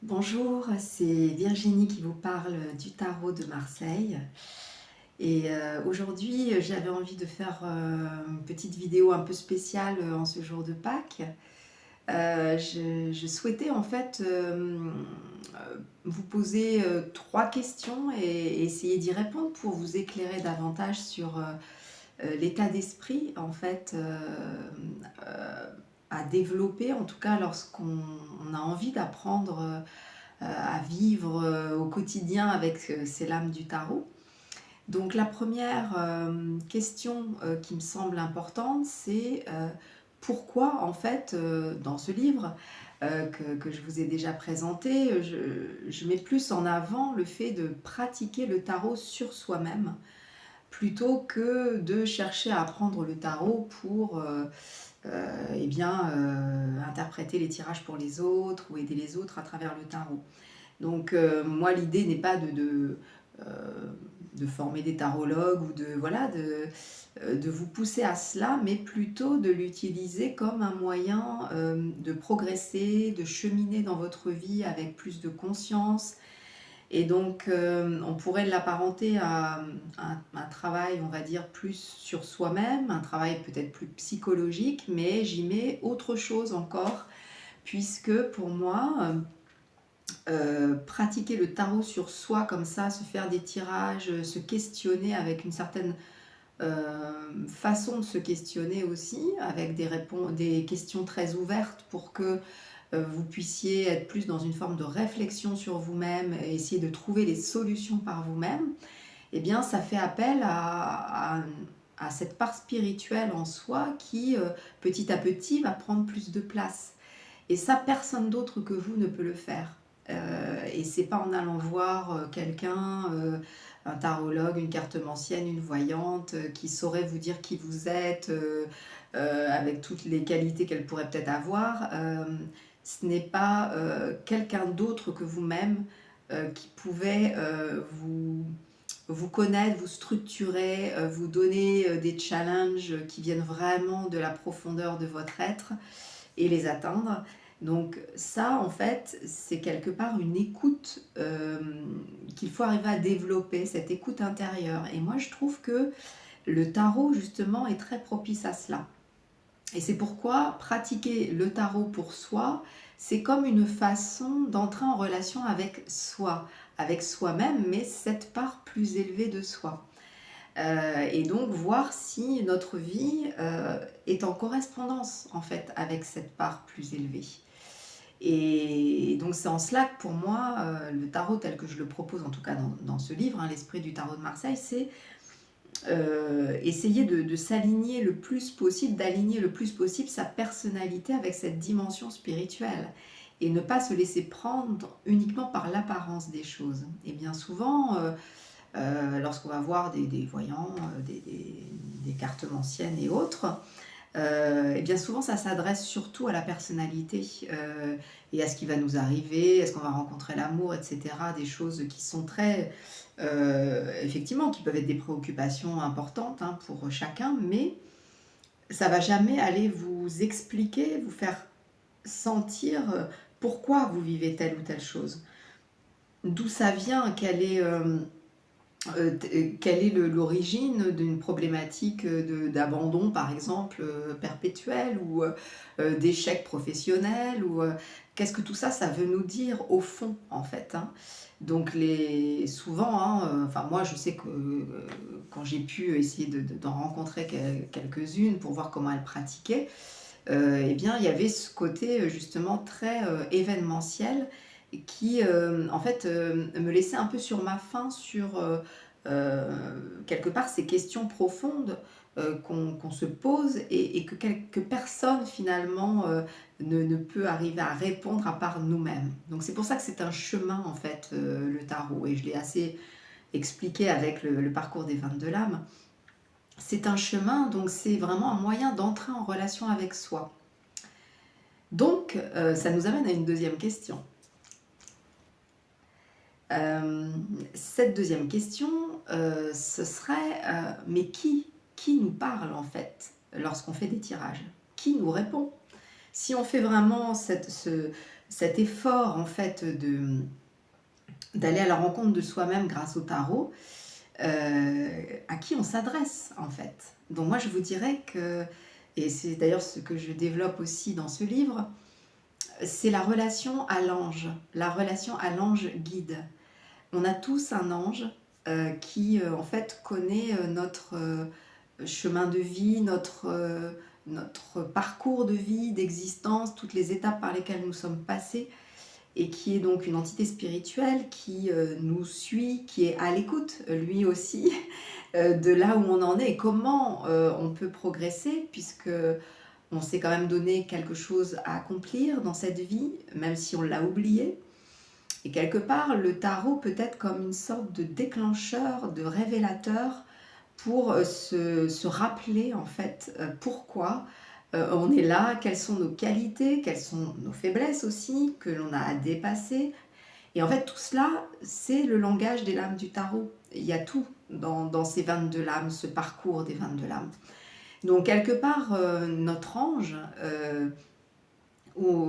Bonjour, c'est Virginie qui vous parle du tarot de Marseille. Et aujourd'hui, j'avais envie de faire une petite vidéo un peu spéciale en ce jour de Pâques. Je souhaitais en fait vous poser trois questions et essayer d'y répondre pour vous éclairer davantage sur l'état d'esprit en fait à développer, en tout cas lorsqu'on a envie d'apprendre à vivre au quotidien avec ces lames du tarot. Donc la première question qui me semble importante, c'est pourquoi en fait dans ce livre que je vous ai déjà présenté, je mets plus en avant le fait de pratiquer le tarot sur soi-même plutôt que de chercher à apprendre le tarot pour interpréter les tirages pour les autres ou aider les autres à travers le tarot. Donc moi l'idée n'est pas euh, de former des tarologues ou de vous pousser à cela, mais plutôt de l'utiliser comme un moyen de progresser, de cheminer dans votre vie avec plus de conscience. Et donc on pourrait l'apparenter à un travail, on va dire, plus sur soi-même, un travail peut-être plus psychologique, mais j'y mets autre chose encore, puisque pour moi, pratiquer le tarot sur soi comme ça, se faire des tirages, se questionner avec une certaine façon de se questionner aussi, avec des questions très ouvertes pour que vous puissiez être plus dans une forme de réflexion sur vous-même et essayer de trouver les solutions par vous-même, eh bien ça fait appel à cette part spirituelle en soi qui petit à petit va prendre plus de place. Et ça, personne d'autre que vous ne peut le faire. Et c'est pas en allant voir quelqu'un, un tarologue, une cartomancienne, une voyante, qui saurait vous dire qui vous êtes, avec toutes les qualités qu'elle pourrait peut-être avoir. Ce n'est pas quelqu'un d'autre que vous-même qui pouvait vous connaître, vous structurer, vous donner des challenges qui viennent vraiment de la profondeur de votre être et les atteindre. Donc ça, en fait, c'est quelque part une écoute qu'il faut arriver à développer, cette écoute intérieure. Et moi, je trouve que le tarot, justement, est très propice à cela. Et c'est pourquoi pratiquer le tarot pour soi, c'est comme une façon d'entrer en relation avec soi-même, mais cette part plus élevée de soi. Et donc voir si notre vie est en correspondance en fait avec cette part plus élevée. Et donc c'est en cela que pour moi, le tarot tel que je le propose en tout cas dans ce livre, hein, l'esprit du tarot de Marseille, c'est essayer de s'aligner le plus possible, d'aligner le plus possible sa personnalité avec cette dimension spirituelle et ne pas se laisser prendre uniquement par l'apparence des choses. Et bien souvent, lorsqu'on va voir des voyants, des cartomanciennes et autres, et bien souvent ça s'adresse surtout à la personnalité et à ce qui va nous arriver, est-ce qu'on va rencontrer l'amour, etc. Des choses qui sont très, effectivement, qui peuvent être des préoccupations importantes hein, pour chacun, mais ça va jamais aller vous expliquer, vous faire sentir pourquoi vous vivez telle ou telle chose, d'où ça vient, quelle est l'origine d'une problématique d'abandon, par exemple, perpétuel, ou d'échec professionnel, ou qu'est-ce que tout ça, ça veut nous dire au fond, en fait, hein. Donc souvent, hein, enfin moi je sais que quand j'ai pu essayer d'en rencontrer quelques-unes pour voir comment elles pratiquaient, eh bien il y avait ce côté justement très événementiel qui en fait me laissait un peu sur ma faim sur quelque part ces questions profondes qu'on se pose et que personne finalement ne peut arriver à répondre à part nous-mêmes. Donc c'est pour ça que c'est un chemin en fait le tarot, et je l'ai assez expliqué avec le parcours des 22 lames. C'est un chemin, donc c'est vraiment un moyen d'entrer en relation avec soi. Donc ça nous amène à une deuxième question. Cette deuxième question, ce serait mais qui nous parle en fait lorsqu'on fait des tirages? Qui nous répond? Si on fait vraiment cet effort en fait d'aller à la rencontre de soi-même grâce au tarot, à qui on s'adresse en fait? Donc moi je vous dirais que, et c'est d'ailleurs ce que je développe aussi dans ce livre, c'est la relation à l'ange guide. On a tous un ange qui en fait connaît notre chemin de vie, notre parcours de vie, d'existence, toutes les étapes par lesquelles nous sommes passés, et qui est donc une entité spirituelle qui nous suit, qui est à l'écoute, lui aussi, de là où on en est et comment on peut progresser, puisque on s'est quand même donné quelque chose à accomplir dans cette vie, même si on l'a oublié. Et quelque part, le tarot peut être comme une sorte de déclencheur, de révélateur pour se rappeler en fait pourquoi on est là, quelles sont nos qualités, quelles sont nos faiblesses aussi, que l'on a à dépasser. Et en fait, tout cela, c'est le langage des lames du tarot. Il y a tout dans ces 22 lames, ce parcours des 22 lames. Donc, quelque part, notre ange,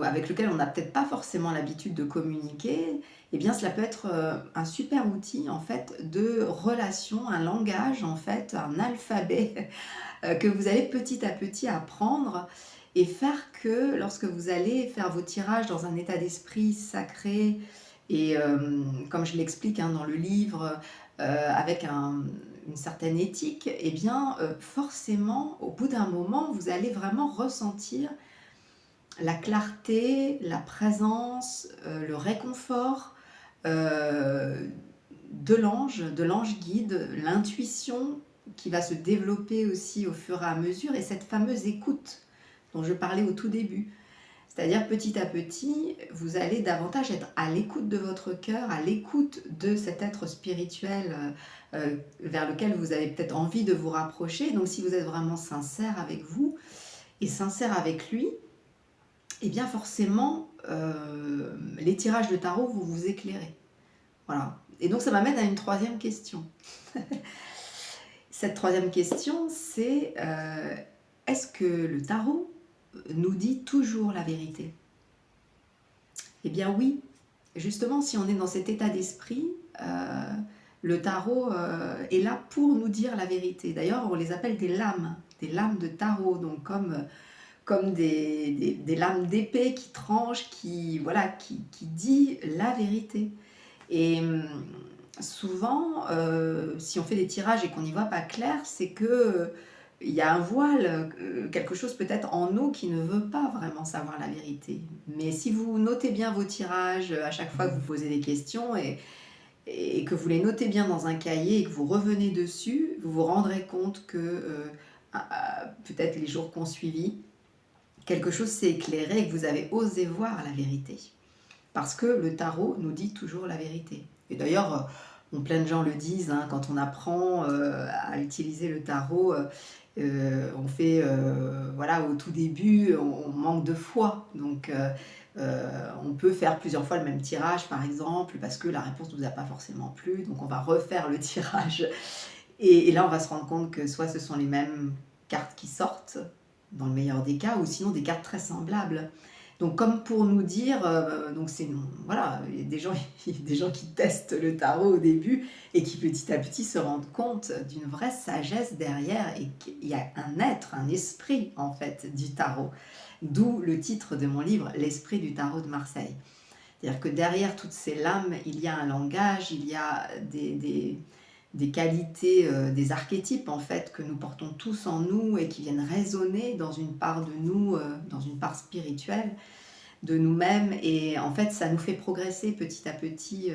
avec lequel on n'a peut-être pas forcément l'habitude de communiquer, eh bien cela peut être un super outil en fait de relation, un langage en fait, un alphabet que vous allez petit à petit apprendre et faire que lorsque vous allez faire vos tirages dans un état d'esprit sacré et comme je l'explique hein, dans le livre, avec une certaine éthique, eh bien forcément au bout d'un moment vous allez vraiment ressentir la clarté, la présence, le réconfort euh, de l'ange guide, l'intuition qui va se développer aussi au fur et à mesure, et cette fameuse écoute dont je parlais au tout début. C'est-à-dire petit à petit, vous allez davantage être à l'écoute de votre cœur, à l'écoute de cet être spirituel vers lequel vous avez peut-être envie de vous rapprocher. Donc si vous êtes vraiment sincère avec vous et sincère avec lui, eh bien forcément, les tirages de tarot vont vous éclairer. Voilà. Et donc ça m'amène à une troisième question. Cette troisième question, c'est est-ce que le tarot nous dit toujours la vérité? Eh bien oui, justement, si on est dans cet état d'esprit, le tarot est là pour nous dire la vérité. D'ailleurs, on les appelle des lames de tarot, donc comme des lames d'épée qui tranchent, voilà, qui dit la vérité. Et souvent, si on fait des tirages et qu'on n'y voit pas clair, c'est que il y a un voile, quelque chose peut-être en nous qui ne veut pas vraiment savoir la vérité. Mais si vous notez bien vos tirages à chaque fois que vous posez des questions et que vous les notez bien dans un cahier et que vous revenez dessus, vous vous rendrez compte que peut-être les jours qu'on suivi, quelque chose s'est éclairé et que vous avez osé voir la vérité. Parce que le tarot nous dit toujours la vérité. Et d'ailleurs, plein de gens le disent, hein, quand on apprend à utiliser le tarot, on fait, voilà, au tout début, on manque de foi. Donc, on peut faire plusieurs fois le même tirage, par exemple, parce que la réponse ne nous a pas forcément plu. Donc, on va refaire le tirage. Et là, on va se rendre compte que soit ce sont les mêmes cartes qui sortent, dans le meilleur des cas, ou sinon des cartes très semblables. Donc comme pour nous dire, donc voilà, il y a des gens qui testent le tarot au début et qui petit à petit se rendent compte d'une vraie sagesse derrière et qu'il y a un être, un esprit en fait du tarot. D'où le titre de mon livre, L'esprit du tarot de Marseille. C'est-à-dire que derrière toutes ces lames, il y a un langage, il y a des qualités, des archétypes en fait que nous portons tous en nous et qui viennent résonner dans une part de nous, dans une part spirituelle de nous-mêmes, et en fait ça nous fait progresser petit à petit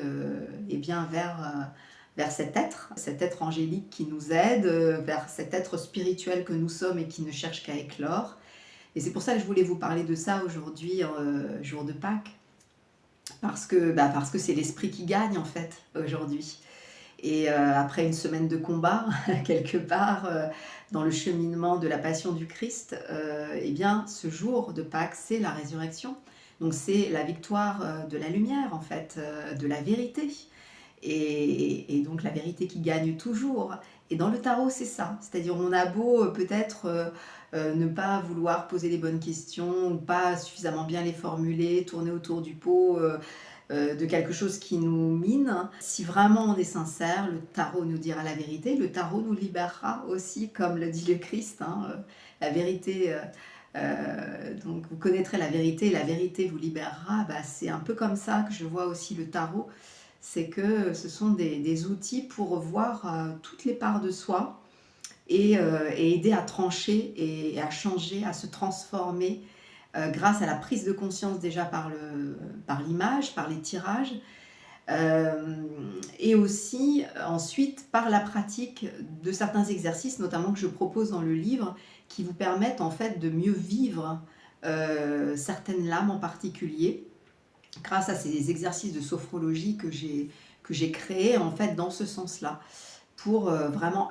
et bien vers cet être angélique qui nous aide, vers cet être spirituel que nous sommes et qui ne cherche qu'à éclore. Et c'est pour ça que je voulais vous parler de ça aujourd'hui, jour de Pâques, parce que c'est l'esprit qui gagne en fait aujourd'hui. Et après une semaine de combat, quelque part, dans le cheminement de la passion du Christ, eh bien, ce jour de Pâques, c'est la résurrection. Donc c'est la victoire de la lumière, en fait, de la vérité. Et donc la vérité qui gagne toujours. Et dans le tarot, c'est ça. C'est-à-dire on a beau peut-être ne pas vouloir poser les bonnes questions ou pas suffisamment bien les formuler, tourner autour du pot, de quelque chose qui nous mine. Si vraiment on est sincère, le tarot nous dira la vérité, le tarot nous libérera aussi, comme le dit le Christ, hein, la vérité, donc vous connaîtrez la vérité vous libérera. Bah, c'est un peu comme ça que je vois aussi le tarot, c'est que ce sont des outils pour voir toutes les parts de soi et aider à trancher et à changer, à se transformer grâce à la prise de conscience déjà par l'image, par les tirages, et aussi ensuite par la pratique de certains exercices, notamment que je propose dans le livre, qui vous permettent en fait de mieux vivre certaines lames en particulier, grâce à ces exercices de sophrologie que j'ai créés en fait dans ce sens-là, pour vraiment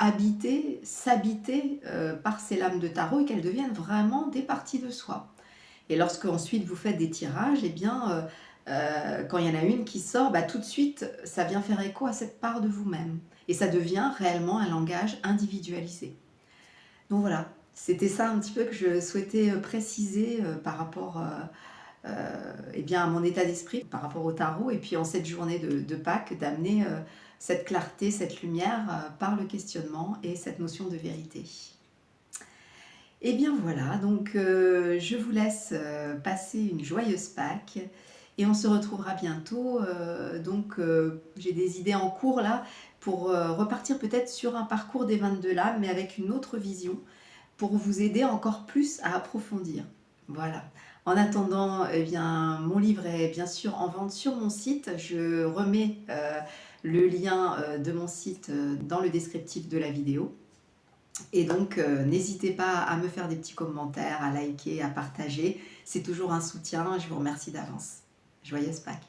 s'habiter par ces lames de tarot et qu'elles deviennent vraiment des parties de soi. Et lorsque ensuite vous faites des tirages, eh bien, quand il y en a une qui sort, bah, tout de suite, ça vient faire écho à cette part de vous-même. Et ça devient réellement un langage individualisé. Donc voilà, c'était ça un petit peu que je souhaitais préciser par rapport eh bien, à mon état d'esprit, par rapport au tarot, et puis en cette journée de Pâques, d'amener cette clarté, cette lumière par le questionnement et cette notion de vérité. Et bien voilà, donc je vous laisse passer une joyeuse Pâques et on se retrouvera bientôt. J'ai des idées en cours là pour repartir peut-être sur un parcours des 22 lames, mais avec une autre vision pour vous aider encore plus à approfondir. Voilà. En attendant, eh bien, mon livre est bien sûr en vente sur mon site. Je remets le lien de mon site dans le descriptif de la vidéo. Et donc, n'hésitez pas à me faire des petits commentaires, à liker, à partager. C'est toujours un soutien. Je vous remercie d'avance. Joyeuse Pâques!